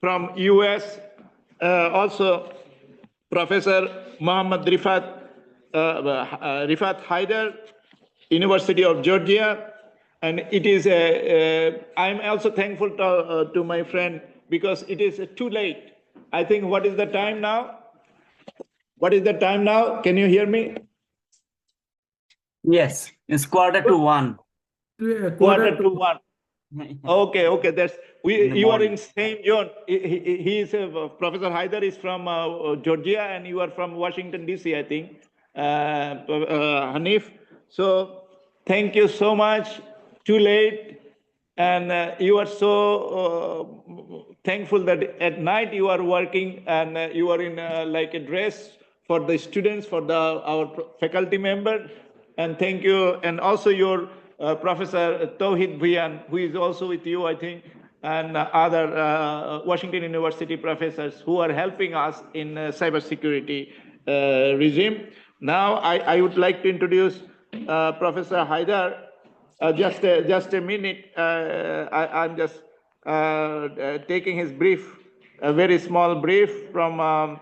from US, also Professor Mohammad Rifat Haider, University of Georgia. And it is, I'm also thankful to my friend because it is too late. I think what is the time now? What is the time now? Can you hear me? Yes, it's 1:45. Yeah, Quarter to one. Okay, okay. You are morning. in same zone. He is Professor Haider is from Georgia, and you are from Washington D.C. I think, Hanif. So thank you so much. Too late, and you are so thankful that at night you are working and you are in like a dress for the students, for our faculty member, and thank you, and also your Professor Tauhid Bhuyan, who is also with you, I think, and other Washington University professors who are helping us in cybersecurity regime. Now, I would like to introduce Professor Haider. Just a minute. I'm just taking his brief, a very small brief from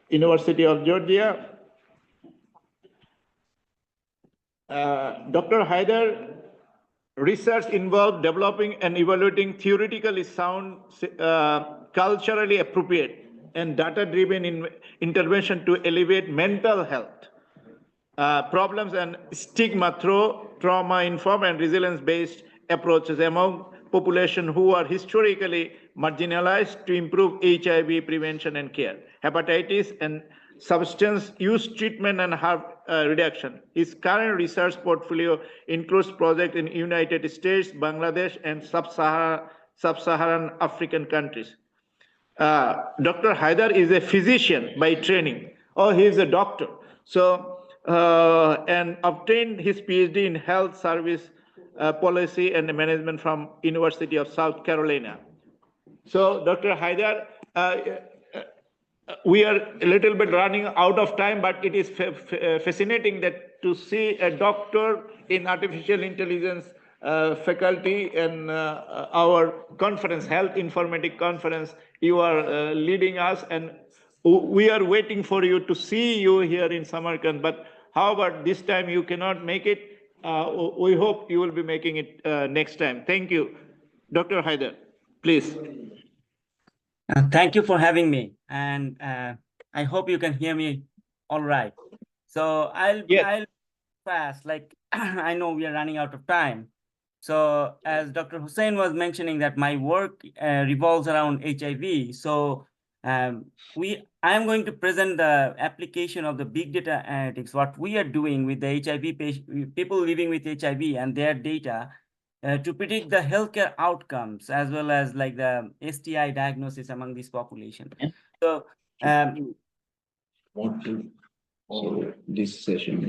University of Georgia. Dr. Haider research involved developing and evaluating theoretically sound, culturally appropriate, and data-driven intervention to elevate mental health problems and stigma through trauma-informed and resilience-based approaches among population who are historically marginalized to improve HIV prevention and care, hepatitis and substance use treatment and harm reduction. His current research portfolio includes projects in United States, Bangladesh, and sub-Saharan African countries. Dr. Haider is a physician by training. Oh, he is a doctor. So, and obtained his PhD in health service policy and management from University of South Carolina. So, Dr. Haider, we are a little bit running out of time, but it is fascinating that to see a doctor in artificial intelligence faculty and our conference, health informatic conference, you are leading us, and we are waiting for you to see you here in Samarkand. But how about this time you cannot make it? We hope you will be making it next time. Thank you. Dr. Haider, please. Thank you for having me, and I hope you can hear me all right. So I'll fast, like I know we are running out of time. So as Dr. Hussain was mentioning that my work revolves around HIV. So I am going to present the application of the big data analytics, what we are doing with the HIV people living with HIV and their data to predict the healthcare outcomes as well as like the STI diagnosis among this population. So this session.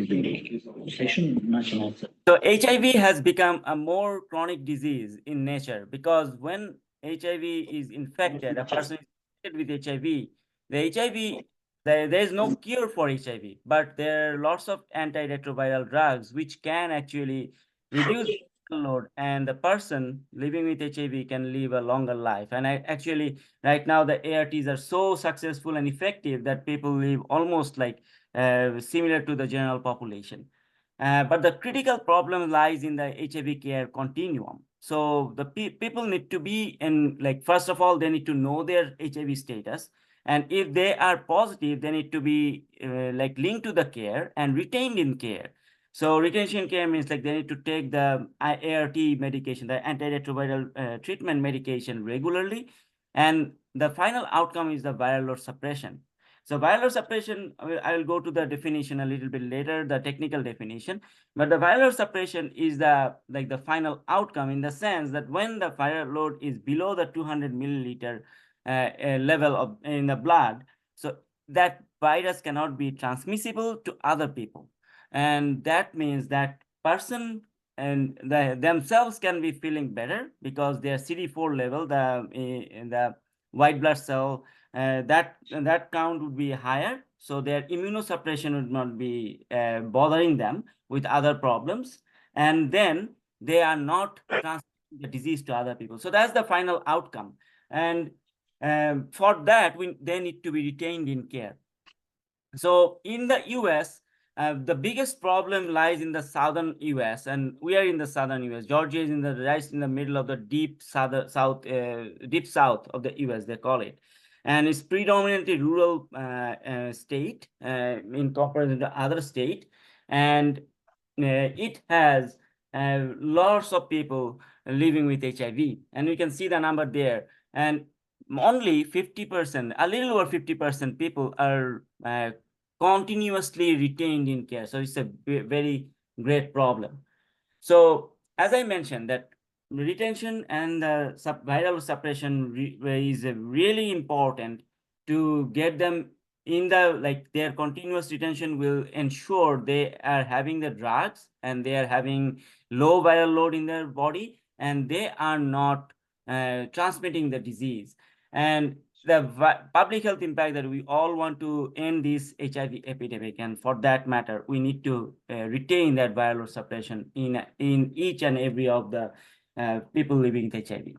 So HIV has become a more chronic disease in nature because when HIV is infected, a person is infected with HIV, there is no cure for HIV, but there are lots of antiretroviral drugs which can actually reduce load, and the person living with HIV can live a longer life. And actually, right now, the ARTs are so successful and effective that people live almost like similar to the general population. But the critical problem lies in the HIV care continuum. So the people need to be in, like, first of all, they need to know their HIV status. And if they are positive, they need to be like linked to the care and retained in care. So retention care means like they need to take the ART medication, the antiretroviral treatment medication regularly. And the final outcome is the viral load suppression. So viral load suppression, I will go to the definition a little bit later, the technical definition. But the viral load suppression is the final outcome in the sense that when the viral load is below the 200 milliliter level in the blood, so that virus cannot be transmissible to other people. And that means that person and themselves can be feeling better because their CD4 level, the white blood cell, that count would be higher. So their immunosuppression would not be bothering them with other problems. And then they are not transmitting the disease to other people. So that's the final outcome. And For that, they need to be retained in care. So in the US, the biggest problem lies in the southern US, and we are in the southern US. Georgia is right in the middle of the deep south of the US, they call it, and it's predominantly rural state in comparison to other state, and it has lots of people living with HIV, and we can see the number there, and only 50%, a little over 50% people are continuously retained in care. So it's a very great problem. So as I mentioned, that retention and viral suppression is really important to get them in their continuous retention will ensure they are having the drugs and they are having low viral load in their body and they are not transmitting the disease. And the public health impact that we all want to end this HIV epidemic, and for that matter, we need to retain that viral suppression in each and every of the people living with HIV.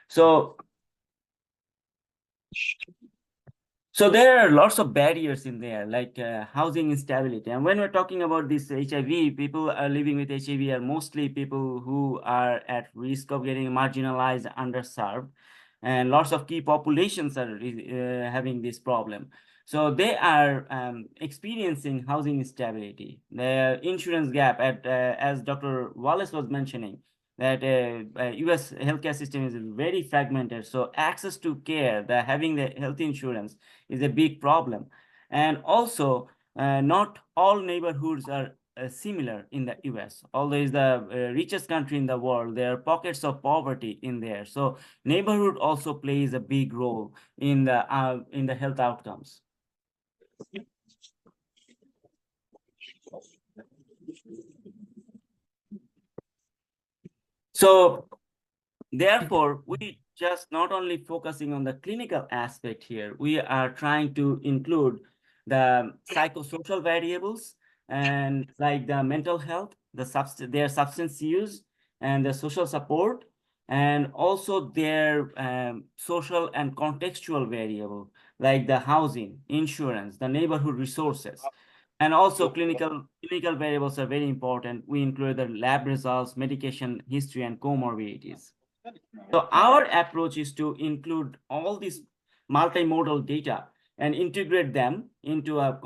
So there are lots of barriers in there, like housing instability. And when we're talking about this HIV, people are living with HIV are mostly people who are at risk of getting marginalized, underserved, and lots of key populations are having this problem. So they are experiencing housing instability, the insurance gap, as Dr. Wallace was mentioning, that US healthcare system is very fragmented. So access to care, having the health insurance is a big problem. And also, not all neighborhoods are similar in the US. Although it's the richest country in the world, there are pockets of poverty in there. So neighborhood also plays a big role in the health outcomes. So therefore, we just not only focusing on the clinical aspect here, we are trying to include the psychosocial variables and like the mental health, their substance use and the social support, and also their social and contextual variable, like the housing, insurance, the neighborhood resources. And also clinical variables are very important. We include the lab results, medication history, and comorbidities. So our approach is to include all these multimodal data and integrate them into a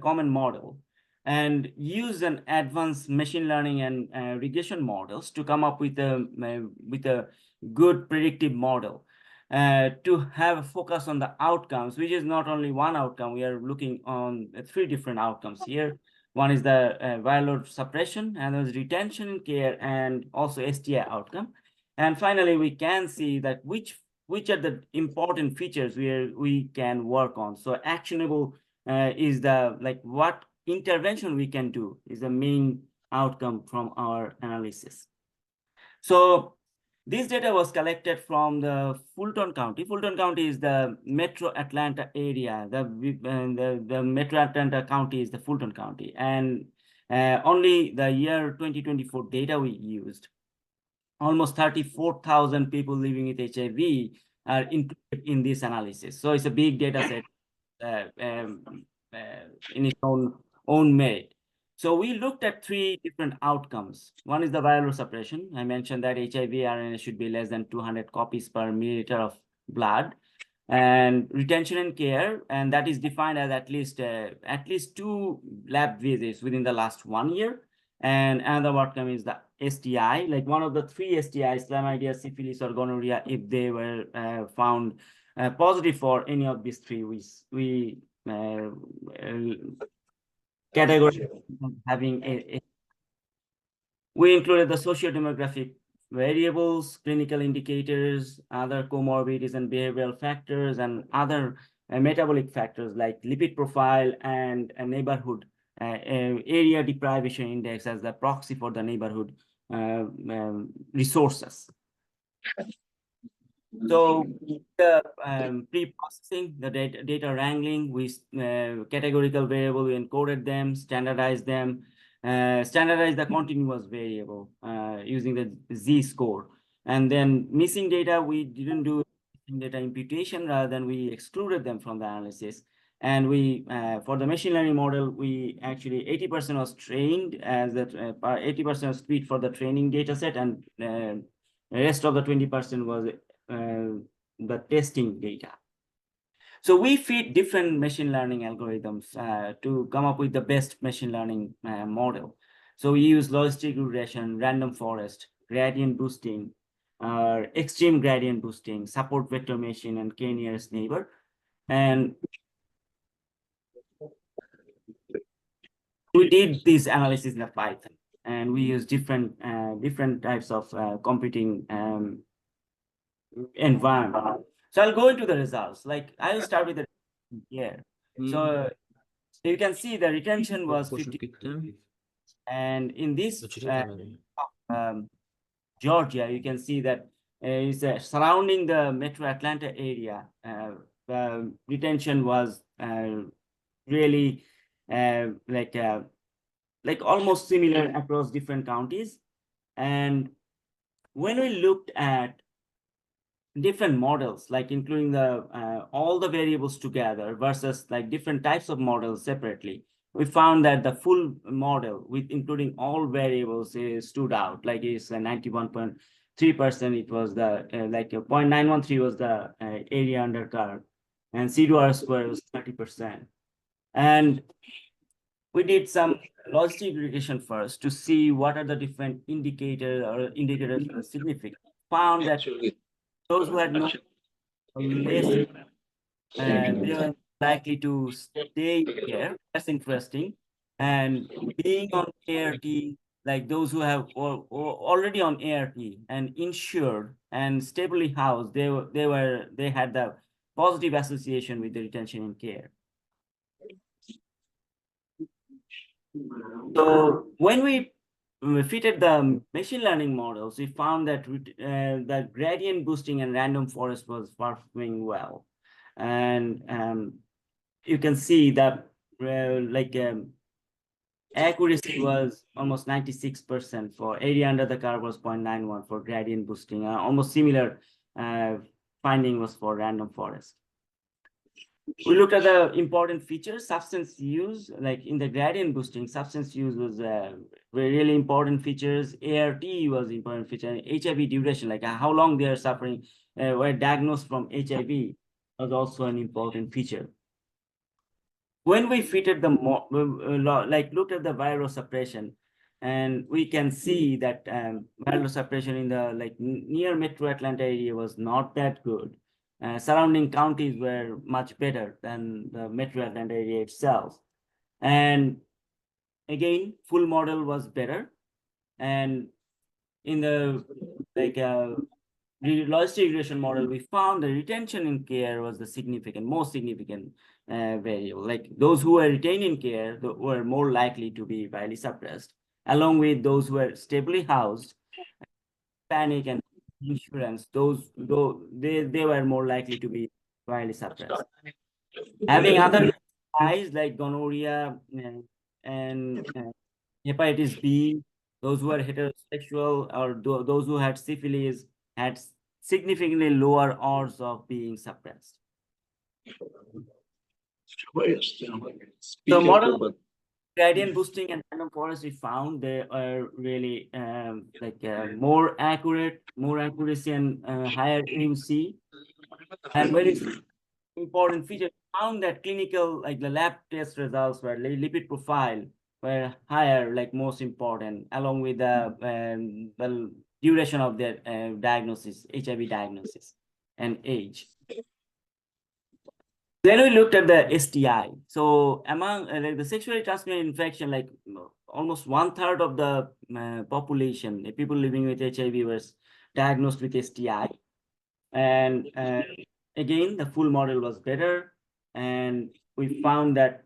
common model and use an advanced machine learning and regression models to come up with a good predictive model to have a focus on the outcomes, which is not only one outcome. We are looking on 3 different outcomes here. One is the viral load suppression, and there's retention in care, and also STI outcome. And finally, we can see that which are the important features where we can work on. So actionable is what intervention we can do is the main outcome from our analysis. So this data was collected from the Fulton County. Fulton County is the Metro Atlanta area. The Metro Atlanta County is the Fulton County. And only the year 2024 data we used. Almost 34,000 people living with HIV are included in this analysis. So it's a big data set in its own merit. So we looked at 3 different outcomes. One is the viral suppression. I mentioned that HIV RNA should be less than 200 copies per milliliter of blood. And retention and care, and that is defined as at least 2 lab visits within the last 1 year. And another outcome is the STI, like one of the 3 STIs, chlamydia, syphilis, or gonorrhea, if they were found positive for any of these 3, we category having we included the socio-demographic variables, clinical indicators, other comorbidities and behavioral factors, and other metabolic factors like lipid profile and a neighborhood area deprivation index as the proxy for the neighborhood resources. So the pre-processing, the data wrangling, we categorical variable, we encoded them, standardized them, standardize the continuous variable using the Z-score. And then missing data, we didn't do data imputation rather than we excluded them from the analysis. And we, for the machine learning model, we actually 80% was trained as that 80% was speed for the training data set, and the rest of the 20% was the testing data. So we feed different machine learning algorithms to come up with the best machine learning model. So we use logistic regression, random forest, gradient boosting, extreme gradient boosting, support vector machine, and k-nearest neighbor. And we did this analysis in the Python, and we use different types of computing environment. So I'll go into the results. Like I'll start with the here. So you can see the retention was 50, and in this Georgia, you can see that is surrounding the Metro Atlanta area. The retention was really like almost similar across different counties. And when we looked at different models, like including the all the variables together versus like different types of models separately, we found that the full model with including all variables stood out. Like it's 91.3%. It was the like 0.913 was the area under curve, and C2R square was 30%. And we did some logistic regression first to see what are the different indicators that are significant. Found that those who had no less, they were likely to stay here. That's interesting. And being on ART, like those who have or already on ART and insured and stably housed, they had the positive association with the retention and care. So when we fitted the machine learning models, we found that the gradient boosting and random forest was performing well. And you can see that accuracy was almost 96% for area under the curve was 0.91 for gradient boosting. Almost similar finding was for random forest. We looked at the important features. Substance use, like in the gradient boosting, substance use was really important features. ART was important feature. HIV duration, like how long they are suffering, were diagnosed from HIV, was also an important feature. When we fitted the looked at the viral suppression, and we can see that viral suppression in the near Metro Atlanta area was not that good. Surrounding counties were much better than the Metro Atlanta area itself. And again, full model was better. And in the logistic regression model, we found the retention in care was the most significant variable. Like those who were retained in care were more likely to be virally suppressed, along with those who were stably housed, panic and insurance, they were more likely to be virally suppressed. Having other eyes like gonorrhea and hepatitis B, those who are heterosexual or those who had syphilis had significantly lower odds of being suppressed. So model gradient boosting and random forest, we found they are really more accuracy and higher AUC. And very important feature, found that clinical, like the lab test results were lipid profile were higher, like most important, along with the duration of their diagnosis, HIV diagnosis, and age. Then we looked at the STI. So among the sexually transmitted infection, like almost 1/3 of the population, the people living with HIV, was diagnosed with STI. And again, the full model was better. And we found that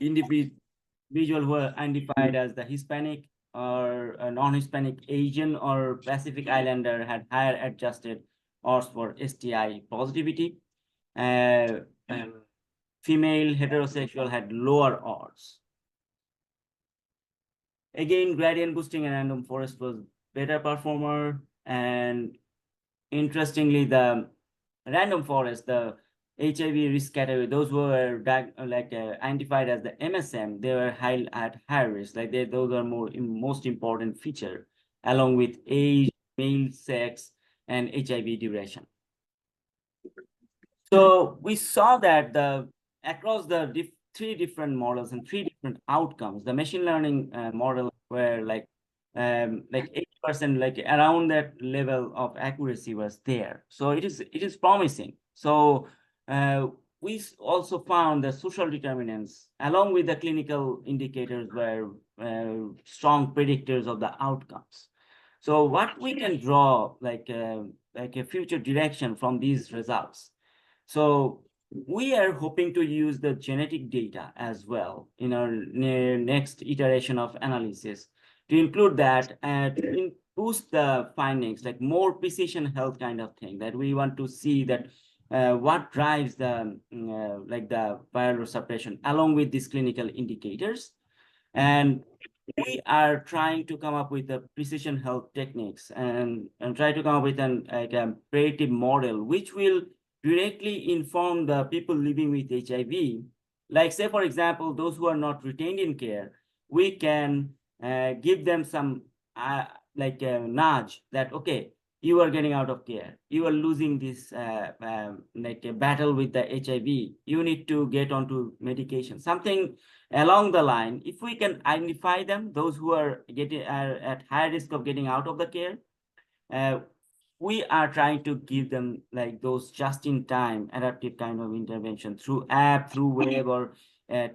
individuals who are identified as the Hispanic or a non-Hispanic Asian or Pacific Islander had higher adjusted odds for STI positivity. Female heterosexual had lower odds. Again, gradient boosting and random forest was better performer. And interestingly, the random forest, the HIV risk category, those who were identified as the MSM, they were at higher risk. Like those are most important feature, along with age, male sex, and HIV duration. So we saw that across the three different models and three different outcomes, the machine learning model were like 80%, like around that level of accuracy was there. So it is promising. So we also found the social determinants along with the clinical indicators were strong predictors of the outcomes. So what we can draw like a future direction from these results. So we are hoping to use the genetic data as well in our next iteration of analysis to include that and boost the findings, like more precision health kind of thing, that we want to see that what drives the like the viral suppression along with these clinical indicators. And we are trying to come up with the precision health techniques and try to come up with a predictive model which will directly inform the people living with HIV. Like say, for example, those who are not retained in care, we can give them some like a nudge that, okay, you are getting out of care, you are losing this like a battle with the HIV, you need to get onto medication, something along the line. If we can identify them, those who are at high risk of getting out of the care, we are trying to give them like those just-in-time adaptive kind of intervention through app, through web, or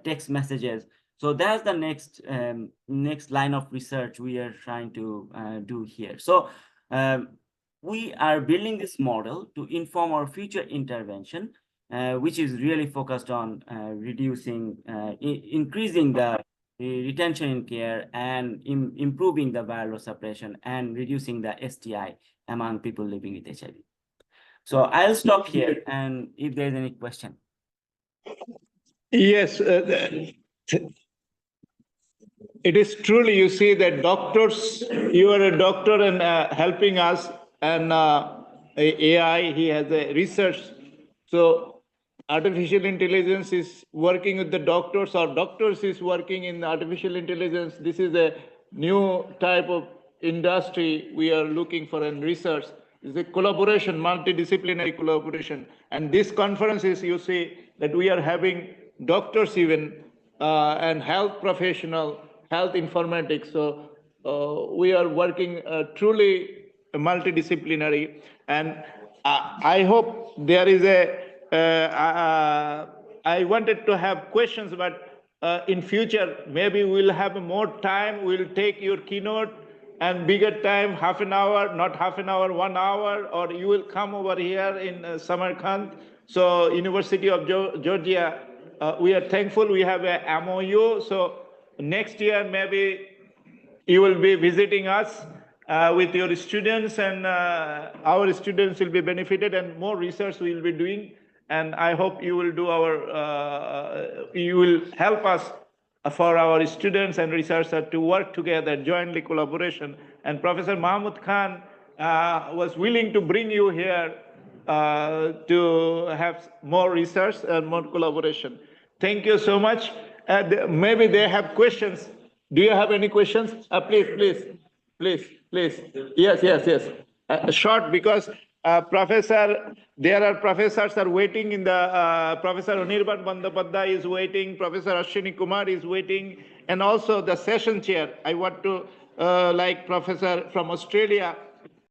text messages. So that's the next line of research we are trying to do here. So we are building this model to inform our future intervention, which is really focused on increasing the retention in care and improving the viral suppression and reducing the STI among people living with HIV. So I'll stop here, and if there's any question. Yes, it is truly, you see that doctors, you are a doctor and helping us, and AI, he has a research. So artificial intelligence is working with the doctors, or doctors is working in artificial intelligence. This is a new type of industry we are looking for in research. It's a collaboration, multidisciplinary collaboration. And this conference is, you see, that we are having doctors even and health professional, health informatics. So we are working truly multidisciplinary. And I hope there is I wanted to have questions, but in future, maybe we'll have more time. We'll take your keynote and bigger time, half an hour, not half an hour, 1 hour, or you will come over here in Samarkand. So University of Georgia, we are thankful we have a MOU. So next year, maybe you will be visiting us with your students, and our students will be benefited, and more research we will be doing. And I hope you will do you will help us for our students and researchers to work together, jointly collaboration. And Professor Mahmoud Khan was willing to bring you here to have more research and more collaboration. Thank you so much. Maybe they have questions. Do you have any questions? Please. Yes. Short, because there are professors are waiting in the, Professor Anirban Bandyopadhyay is waiting, Professor Ashwini Kumar is waiting, and also the session chair. I want to, like Professor from Australia,